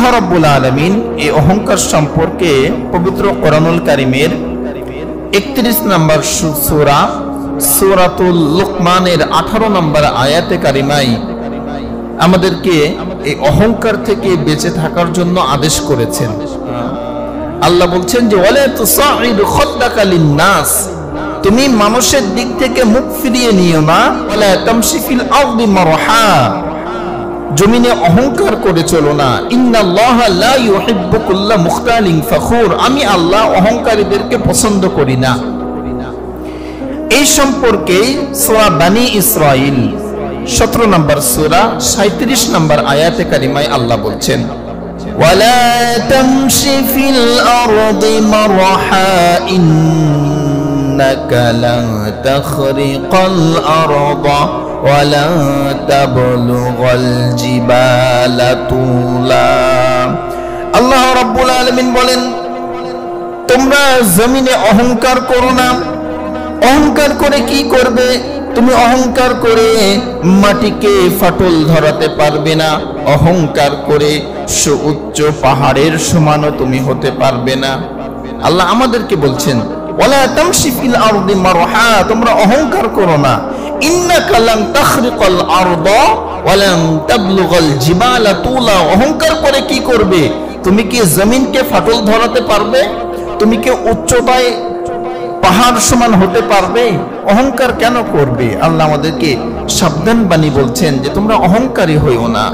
আল্লাহ রাব্বুল আলামিন এই অহংকার সম্পর্কে পবিত্র কোরআনুল কারীমের 31 নম্বর সূরা সূরাতুল লুকমানের 18 নম্বর আয়াতে কারিমায় আমাদেরকে এই অহংকার থেকে বেঁচে থাকার জন্য আদেশ করেছেন। আল্লাহ বলছেন যে ওয়ালা তুসাইদ খাদ্দাকা লিন-নাস, তুমি মানুষের দিক থেকে মুখ ফিরিয়ে নিও না। ওয়ালা তামশি ফিল আরদি মারহা, জমিনে অহংকার করে চলো না। ইন্নাল্লাহা লা ইউহিব্বু কুল্লা মুখতালিন ফখুর, আমি আল্লাহ অহংকারীদেরকে পছন্দ করি না। এই সম্পর্কে সূরা বানী ইসরাঈল 17 নম্বর সূরা 37 নম্বর আয়াতে কারিমায় আল্লাহ বলছেন ওয়ালা তামশি ফিল আরদি মারহা ইন্নাকা লান তাখরিকাল আরদা ওয়ালা তাবলুগাল জিবালা তুলা। আল্লাহ রাব্বুল আলামিন বলেন, তোমরা জমিনে অহংকার করো না। অহংকার করে কি করবে? তুমি অহংকার করে মাটিকে ফাটল ধরাতে পারবে না। অহংকার করে সুউচ্চ পাহাড়ের সমানও তুমি হতে পারবে না। আল্লাহ আমাদেরকে বলছেন ওয়ালা তামশি ফিল আরদি মারহা, তোমরা অহংকার করো না। ইন্নাকা লান তাখরিকাল আরদা ওয়া লান তাবলুগাল জিবালা তুলা, অহংকার করে কি করবে? তুমি কি জমিনকে ফাটল ধরাতে পারবে? তুমি কি উচ্চতায় পাহাড় সমান হতে পারবে? অহংকার কেন করবে? আল্লাহ আমাদেরকে সাবধান বাণী বলছেন যে তোমরা অহংকারী হইও না।